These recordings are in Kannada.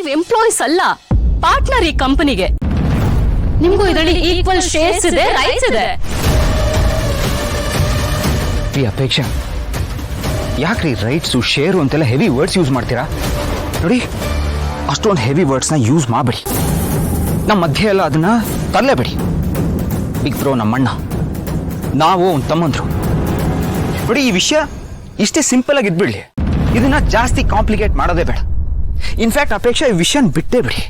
ನೀವ್ ಎಂಪ್ಲಾಯೀಸ್ ಅಲ್ಲ, ಪಾರ್ಟ್ನರ್ ಈ ಕಂಪನಿಗೆ. ನಿಮ್ಗೂ ಇದರಲ್ಲಿ ಈಕ್ವಲ್ ಶೇರ್ಸ್ ಇದೆ, ರೈಟ್ಸ್ ಇದೆ. ಅಪೇಕ್ಷಾ, ಯಾಕ್ರಿ ರೈಟ್ಸು ಶೇರು ಅಂತೆಲ್ಲ ಹೆವಿ ವರ್ಡ್ಸ್ ಯೂಸ್ ಮಾಡ್ತೀರಾ? ನೋಡಿ, ಅಷ್ಟೊಂದು ಹೆವಿ ವರ್ಡ್ಸ್ನ ಯೂಸ್ ಮಾಡಬೇಡಿ. ನಮ್ಮ ಮಧ್ಯೆ ಎಲ್ಲ ಅದನ್ನ ತರಲೇಬೇಡಿ. ಬಿಗ್ ಬ್ರೋ ನಮ್ಮಣ್ಣ, ನಾವು ಅವ್ನ ತಮ್ಮಂದ್ರು. ನೋಡಿ, ಈ ವಿಷಯ ಇಷ್ಟೇ ಸಿಂಪಲ್ ಆಗಿ ಇದ್ಬಿಡ್ಲಿ. ಇದನ್ನ ಜಾಸ್ತಿ ಕಾಂಪ್ಲಿಕೇಟ್ ಮಾಡೋದೇ ಬೇಡ. ಇನ್ಫ್ಯಾಕ್ಟ್ ಅಪೇಕ್ಷಾ, ಈ ವಿಷಯನ ಬಿಟ್ಟೇ ಬಿಡಿ.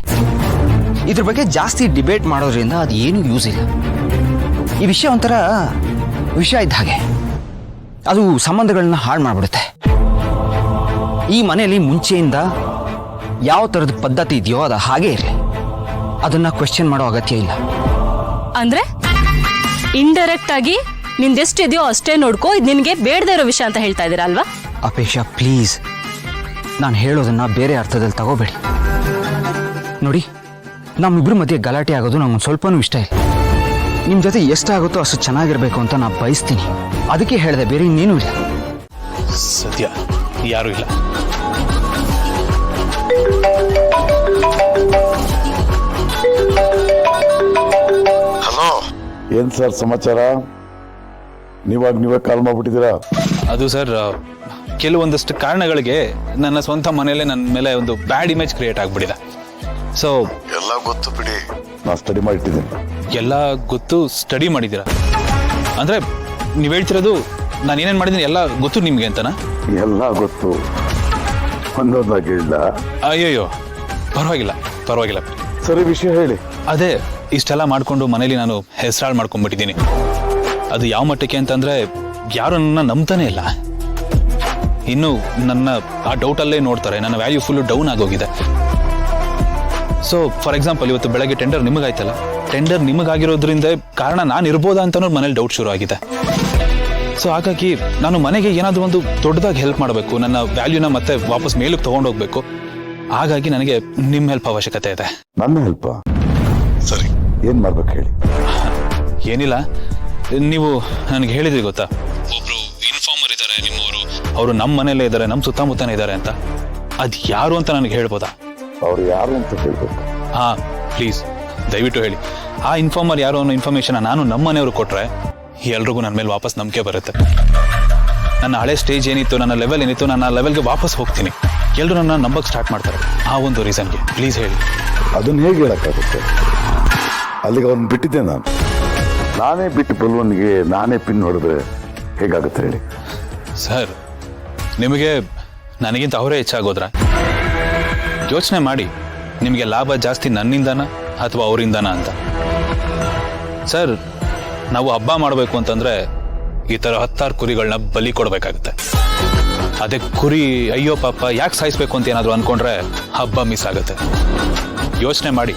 ಇದ್ರ ಬಗ್ಗೆ ಜಾಸ್ತಿ ಡಿಬೇಟ್ ಮಾಡೋದ್ರಿಂದ ಅದು ಏನೂ ಯೂಸ್ ಇಲ್ಲ. ಈ ವಿಷಯ ಒಂಥರ ವಿಷಯ ಇದ್ದ ಹಾಗೆ, ಅದು ಸಂಬಂಧಗಳನ್ನ ಹಾಳು ಮಾಡಿಬಿಡುತ್ತೆ. ಈ ಮನೆಯಲ್ಲಿ ಮುಂಚೆಯಿಂದ ಯಾವ ಥರದ ಪದ್ಧತಿ ಇದೆಯೋ ಅದು ಹಾಗೇ ಇರಲಿ. ಅದನ್ನ ಕ್ವೆಶ್ಚನ್ ಮಾಡೋ ಅಗತ್ಯ ಇಲ್ಲ. ಅಂದ್ರೆ ಇಂಡೈರೆಕ್ಟ್ ಆಗಿ ನಿಂದೆಷ್ಟಿದೆಯೋ ಅಷ್ಟೇ ನೋಡ್ಕೋ, ಇದು ನಿನ್ಗೆ ಬೇಡದೇ ಇರೋ ವಿಷಯ ಅಂತ ಹೇಳ್ತಾ ಇದ್ದೀರಾ ಅಲ್ವಾ? ಅಪೇಕ್ಷಾ, ಪ್ಲೀಸ್, ನಾನು ಹೇಳೋದನ್ನ ಬೇರೆ ಅರ್ಥದಲ್ಲಿ ತಗೋಬೇಡಿ. ನೋಡಿ, ನಮ್ಮಿಬ್ರ ಮಧ್ಯೆ ಗಲಾಟೆ ಆಗೋದು ನಂಗೊಂದು ಸ್ವಲ್ಪನೂ ಇಷ್ಟ ಇಲ್ಲ. ನಿಮ್ಮ ಜೊತೆ ಎಷ್ಟಾಗುತ್ತೋ ಅಷ್ಟು ಚೆನ್ನಾಗಿರ್ಬೇಕು ಅಂತ ನಾನು ಬಯಸ್ತೀನಿ. ಅದಕ್ಕೆ ಹೇಳಿದೆ, ಬೇರೆ ಇನ್ನೇನೂ ಇಲ್ಲ. ಸತ್ಯ, ಯಾರೂ ಇಲ್ಲ. ಹಲೋ, ಏನ್ ಸರ್ ಸಮಾಚಾರ? ನೀವೇ ಕಾಲ್ ಮಾಡ್ಬಿಟ್ಟಿದ್ದೀರಾ? ಅದು ಸರ್, ಕೆಲವೊಂದಷ್ಟು ಕಾರಣಗಳಿಗೆ ನನ್ನ ಸ್ವಂತ ಮನೆಯಲ್ಲೇ ನನ್ನ ಮೇಲೆ ಒಂದು ಬ್ಯಾಡ್ ಇಮೇಜ್ ಕ್ರಿಯೇಟ್ ಆಗ್ಬಿಟ್ಟಿದೆ. ಸೊ ಎಲ್ಲ ಗೊತ್ತು ಬಿಡಿ, ನಾ ಸ್ಟಡಿ ಮಾಡಿಟ್ಟಿದ್ದೀನಿ. ಎಲ್ಲ ಗೊತ್ತು, ಸ್ಟಡಿ ಮಾಡಿದ್ದೀರಾ ಅಂದ್ರೆ ನೀವು ಹೇಳ್ತಿರೋದು ನಾನು ಏನೇನು ಮಾಡಿದ್ದೀನಿ ಎಲ್ಲ ಗೊತ್ತು ನಿಮ್ಗೆ ಅಂತನಾ? ಎಲ್ಲ ಗೊತ್ತು, ಒಂದೊಂದಾಗಿ ಇಲ್ಲ. ಅಯ್ಯಯ್ಯೋ, ಪರವಾಗಿಲ್ಲ. ಸರಿ, ವಿಷಯ ಹೇಳಿ. ಅದೇ, ಇಷ್ಟೆಲ್ಲ ಮಾಡಿಕೊಂಡು ಮನೇಲಿ ನಾನು ಹೆಸರಾಳು ಮಾಡ್ಕೊಂಡ್ಬಿಟ್ಟಿದ್ದೀನಿ. ಅದು ಯಾವ ಮಟ್ಟಕ್ಕೆ ಅಂತಂದ್ರೆ ಯಾರು ನನ್ನ ನಂಬ್ತಾನೆ ಇಲ್ಲ. ಇನ್ನು ನನ್ನ ಆ ಡೌಟಲ್ಲೇ ನೋಡ್ತಾರೆ. ನನ್ನ ವ್ಯಾಲ್ಯೂ ಫುಲ್ಲು ಡೌನ್ ಆಗೋಗಿದೆ. ಸೊ ಫಾರ್ ಎಕ್ಸಾಂಪಲ್, ಇವತ್ತು ಬೆಳಗ್ಗೆ ಟೆಂಡರ್ ನಿಮಗಾಯ್ತಲ್ಲ, ಟೆಂಡರ್ ನಿಮಗಾಗಿರೋದ್ರಿಂದ ಕಾರಣ ನಾನು ಇರ್ಬೋದಾ ಅಂತ ಮನೇಲಿ ಡೌಟ್ ಶುರು ಆಗಿದೆ. ಸೊ ಹಾಗಾಗಿ ನಾನು ಮನೆಗೆ ಏನಾದರೂ ಒಂದು ದೊಡ್ಡದಾಗಿ ಹೆಲ್ಪ್ ಮಾಡಬೇಕು, ನನ್ನ ವ್ಯಾಲ್ಯೂನ ಮತ್ತೆ ವಾಪಸ್ ಮೇಲಕ್ಕೆ ತೊಗೊಂಡೋಗ್ಬೇಕು. ಹಾಗಾಗಿ ನನಗೆ ನಿಮ್ಮ ಹೆಲ್ಪ್ ಅವಶ್ಯಕತೆ ಇದೆ. ನನ್ನ ಹೆಲ್ಪ್? ಸರಿ, ಏನ್ ಮಾಡ್ಬೇಕು ಹೇಳಿ. ಏನಿಲ್ಲ, ನೀವು ನನಗೆ ಹೇಳಿದ್ರಿ ಗೊತ್ತಾ, ಒಬ್ರು ಇನ್ಫಾರ್ಮರ್ ಇದ್ದಾರೆ ನಿಮ್ಮವರು, ಅವರು ನಮ್ಮ ಮನೆಯಲ್ಲೇ ಇದ್ದಾರೆ, ನಮ್ಮ ಸುತ್ತಮುತ್ತನೇ ಇದ್ದಾರೆ ಅಂತ. ಅದು ಯಾರು ಅಂತ ನನಗೆ ಹೇಳ್ಬೋದಾ? ಅವ್ರು ಯಾರು ಅಂತ ಹೇಳ್ಬೇಕು? ಹಾ, ಪ್ಲೀಸ್ ದಯವಿಟ್ಟು ಹೇಳಿ. ಆ ಇನ್ಫಾರ್ಮರ್ ಯಾರು ಅನ್ನೋ ಇನ್ಫಾರ್ಮೇಶನ್ ನಾನು ನಮ್ಮ ಮನೆಯವರು ಕೊಟ್ರೆ ಎಲ್ರಿಗೂ ನನ್ನ ಮೇಲೆ ವಾಪಸ್ ನಂಬಿಕೆ ಬರುತ್ತೆ. ನನ್ನ ಹಳೆ ಸ್ಟೇಜ್ ಏನಿತ್ತು, ನನ್ನ ಲೆವೆಲ್ ಏನಿತ್ತು, ನಾನು ಆ ಲೆವೆಲ್ಗೆ ವಾಪಸ್ ಹೋಗ್ತೀನಿ. ಎಲ್ಲರೂ ನನ್ನ ನಂಬಕ್ಕೆ ಸ್ಟಾರ್ಟ್ ಮಾಡ್ತಾರೆ. ಆ ಒಂದು ರೀಸನ್ಗೆ ಪ್ಲೀಸ್ ಹೇಳಿ. ಅದನ್ನ ಹೇಗೆ ಹೇಳಕ್ಕಾಗುತ್ತೆ? ಅಲ್ಲಿಗೆ ಅವ್ರನ್ನ ಬಿಟ್ಟಿದ್ದೆ ನಾನೇ ಬಿಟ್ಟು ಬಲ್ವನ್ಗೆ ನಾನೇ ಪಿನ್ ಹೊಡೆದ್ರೆ ಹೇಗಾಗುತ್ತೆ ಹೇಳಿ? ಸರ್, ನಿಮಗೆ ನನಗಿಂತ ಅವರೇ ಹೆಚ್ಚಾಗೋದ್ರ? ಯೋಚನೆ ಮಾಡಿ, ನಿಮಗೆ ಲಾಭ ಜಾಸ್ತಿ ನನ್ನಿಂದನ ಅಥವಾ ಅವರಿಂದನ ಅಂತ. ಸರ್, ನಾವು ಹಬ್ಬ ಮಾಡಬೇಕು ಅಂತಂದ್ರೆ ಈ ಥರ 10 ಕುರಿಗಳನ್ನ ಬಲಿ ಕೊಡಬೇಕಾಗುತ್ತೆ. ಅದೇ ಕುರಿ ಅಯ್ಯೋ ಪಾಪ ಯಾಕೆ ಸಾಯಿಸ್ಬೇಕು ಅಂತ ಏನಾದರೂ ಅನ್ಕೊಂಡ್ರೆ ಹಬ್ಬ ಮಿಸ್ ಆಗುತ್ತೆ. ಯೋಚನೆ ಮಾಡಿ,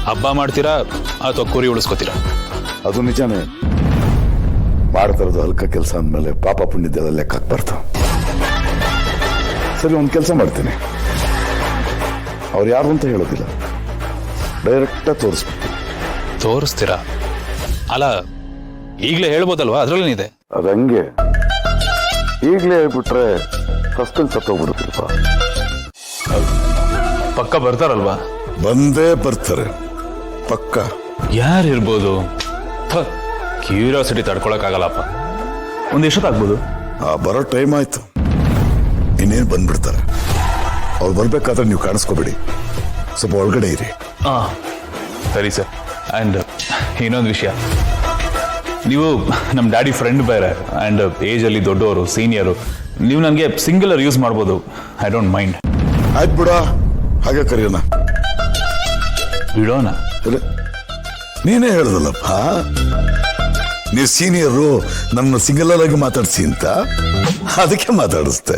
ಹಬ್ಬ ಮಾಡ್ತೀರಾ ಅಥವಾ ಕುರಿ ಉಳಿಸ್ಕೋತೀರಾ? ಅದು ನಿಜಾನೇ. ಮಾಡ್ತಿರೋದು ಹಲ್ಕ ಕೆಲಸ ಅಂದಮೇಲೆ ಪಾಪ ಪುಣ್ಯದೆಲ್ಲ ಲೆಕ್ಕ ಬರ್ತಾವ. ಸರಿ, ಒಂದು ಕೆಲಸ ಮಾಡ್ತೀನಿ. ಅವ್ರು ಯಾರು ಅಂತ ಹೇಳೋದಿಲ್ಲ, ಡೈರೆಕ್ಟಾಗಿ ತೋರಿಸ್ತೀರಾ? ಅಲ್ಲ, ಈಗಲೇ ಹೇಳ್ಬೋದಲ್ವಾ, ಅದ್ರಲ್ಲೇನಿದೆ? ಅದಂಗೆ ಈಗಲೇ ಹೇಳ್ಬಿಟ್ರೆ ಸಸ್ಪೆನ್ಸ್ ಸತ್ತೋಗ್ಬಿಡುತ್ತಪ್ಪ. ಪಕ್ಕ ಬರ್ತಾರಲ್ವಾ? ಬಂದೇ ಬರ್ತಾರೆ ಪಕ್ಕ. ಯಾರಿರ್ಬೋದು? ಕ್ಯೂರಿಯಾಸಿಟಿ ತಡ್ಕೊಳಕ್ಕಾಗಲ್ಲಪ್ಪ. ಎಷ್ಟೊತ್ತಾಗ್ಬೋದು? ಬರೋ ಟೈಮ್ ಆಯ್ತು, ಇನ್ನೇನು ಬಂದ್ಬಿಡ್ತಾರೆ. ಅವ್ರು ಬರ್ಬೇಕಾದ್ರೆ ನೀವು ಕಾಣಿಸ್ಕೋಬೇಡಿ, ಸ್ವಲ್ಪ ಒಳಗಡೆ ಇರಿ. ಸರಿ ಸರ್. ಆ್ಯಂಡ್ ಇನ್ನೊಂದು ವಿಷಯ, ನೀವು ನಮ್ಮ ಡ್ಯಾಡಿ ಫ್ರೆಂಡ್ ಬೇರೆ, ಆ್ಯಂಡ್ ಏಜಲ್ಲಿ ದೊಡ್ಡವರು, ಸೀನಿಯರು. ನೀವು ನನಗೆ ಸಿಂಗುಲರ್ ಯೂಸ್ ಮಾಡ್ಬೋದು, ಐ ಡೋಂಟ್ ಮೈಂಡ್. ಆಯ್ತು ಬಿಡ, ಹಾಗೆ ಕರೆಯೋಣ. ಬಿಡೋಣ? ನೀನೇ ಹೇಳ್ದಲ್ಲಪ್ಪ, ನೀವು ಸೀನಿಯರು, ನನ್ನ ಸಿಂಗಲರ್ ಆಗಿ ಮಾತಾಡ್ಸಿ ಅಂತ, ಅದಕ್ಕೆ ಮಾತಾಡಿಸ್ತೆ.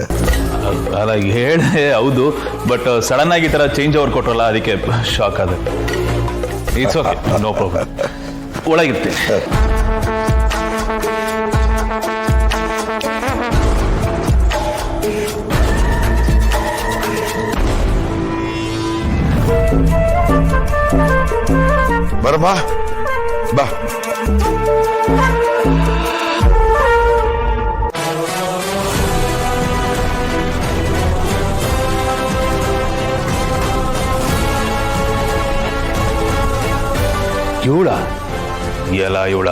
ಅಲ್ಲ, ಹೇಳೇ ಹೌದು, ಬಟ್ ಸಡನ್ ಆಗಿ ಈ ಥರ ಚೇಂಜ್ ಓವರ್ ಕೊಟ್ರಲ್ಲ, ಅದಕ್ಕೆ ಶಾಕ್ ಆದ. It's okay, no problem. ಒಳಗಿರ್ತೀನಿ. ಬರಮ್ಮ, ಬಾ. ಇವಳ ಎಲ್ಲ ಇವಳ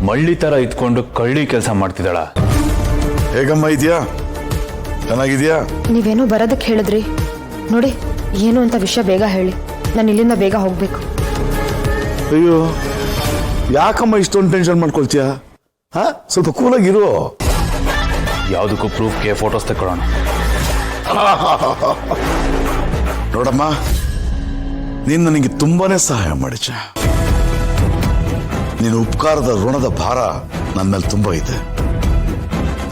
ಮಳ್ಳಿ ತರ ಇದ್ಕೊಂಡು ಕಳ್ಳಿ ಕೆಲಸ ಮಾಡ್ತಿದ್ದಾಳ. ಹೇಗಮ್ಮ ಇದೆಯಾ? ಚೆನ್ನಾಗಿದ್ಯಾ? ನೀವೇನೋ ಬರೋದಕ್ಕೆ ಹೇಳಿದ್ರಿ ನೋಡಿ, ಏನು ಅಂತ ವಿಷಯ ಬೇಗ ಹೇಳಿ, ನಾನು ಇಲ್ಲಿಂದ ಬೇಗ ಹೋಗ್ಬೇಕು. ಅಯ್ಯೋ ಯಾಕಮ್ಮ ಇಷ್ಟೊಂದು ಟೆನ್ಷನ್ ಮಾಡ್ಕೊಳ್ತೀಯ? ಹಾ, ಸ್ವಲ್ಪ ಕೂಲಾಗಿರು. ಯಾವುದಕ್ಕೂ ಪ್ರೂಫ್ಗೆ ಫೋಟೋಸ್ ತಗೊಳ್ಳೋಣ. ನೋಡಮ್ಮ, ನೀನು ನನಗೆ ತುಂಬಾನೇ ಸಹಾಯ ಮಾಡಿಚ. ನೀನು ಉಪಕಾರದ ಋಣದ ಭಾರ ನನ್ನ ಮೇಲೆ ತುಂಬಾ ಇದೆ.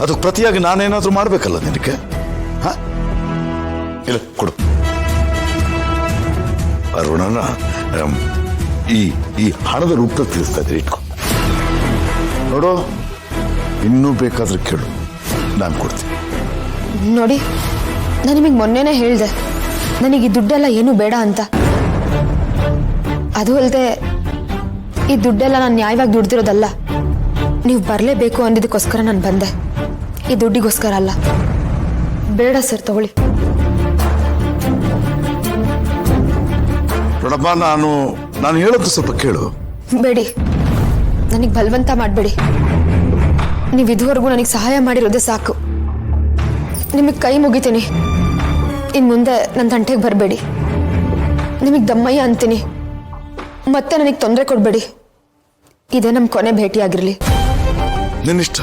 ಅದಕ್ಕೆ ಪ್ರತಿಯಾಗಿ ನಾನೇನಾದ್ರೂ ಮಾಡ್ಬೇಕಲ್ಲ ನಿನಗೆ. ಹ, ಇಲ್ಲ ಕೊಡು ಆ ಋಣನ. ಈ ಹಣದ ರೂಪದಲ್ಲಿ ತಿಳಿಸ್ತಾ ಇದ್ರೆ ಇಟ್ಕೊ. ನೋಡು, ಇನ್ನೂ ಬೇಕಾದ್ರೆ ಕೇಳು, ನಾನು ಕೊಡ್ತೀನಿ. ನೋಡಿ, ನಾನು ನಿಮಗೆ ಮೊನ್ನೆನೇ ಹೇಳಿದೆ ನನಗೆ ಈ ದುಡ್ಡೆಲ್ಲ ಏನೂ ಬೇಡ ಅಂತ. ಅದು ಅಲ್ಲದೆ ಈ ದುಡ್ಡೆಲ್ಲ ನಾನು ನ್ಯಾಯವಾಗಿ ದುಡ್ದಿರೋದಲ್ಲ. ನೀವು ಬರಲೇಬೇಕು ಅಂದಿದ್ದಕ್ಕೋಸ್ಕರ ನಾನು ಬಂದೆ, ಈ ದುಡ್ಡಿಗೋಸ್ಕರ ಅಲ್ಲ. ಬೇಡ ಸರ್, ತಗೊಳ್ಳಿ. ನೋಡಮ್ಮ, ನಾನು ಹೇಳೋದು ಸ್ವಲ್ಪ ಕೇಳು. ಬೇಡಿ, ನನಗೆ ಬಲವಂತ ಮಾಡಬೇಡಿ. ನೀವು ಇದುವರೆಗೂ ನನಗೆ ಸಹಾಯ ಮಾಡಿರೋದೇ ಸಾಕು. ನಿಮಗೆ ಕೈ ಮುಗಿತೀನಿ. ಇನ್ನು ಮುಂದೆ ನನ್ನ ತಂಟೆಗೆ ಬರಬೇಡಿ. ನಿಮಗೆ ದಮ್ಮಯ್ಯ ಅಂತೀನಿ, ಮತ್ತೆ ನನಗೆ ತೊಂದರೆ ಕೊಡಬೇಡಿ. ಇದೇ ನಮ್ಮ ಕೊನೆ ಭೇಟಿಯಾಗಿರಲಿ. ನಿನ್ನಿಷ್ಟ.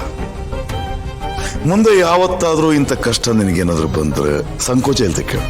ಮುಂದೆ ಯಾವತ್ತಾದ್ರೂ ಇಂಥ ಕಷ್ಟ ನಿನಗೇನಾದ್ರೂ ಬಂದ್ರೆ ಸಂಕೋಚ ಇಲ್ದೆ ಕೇಳು.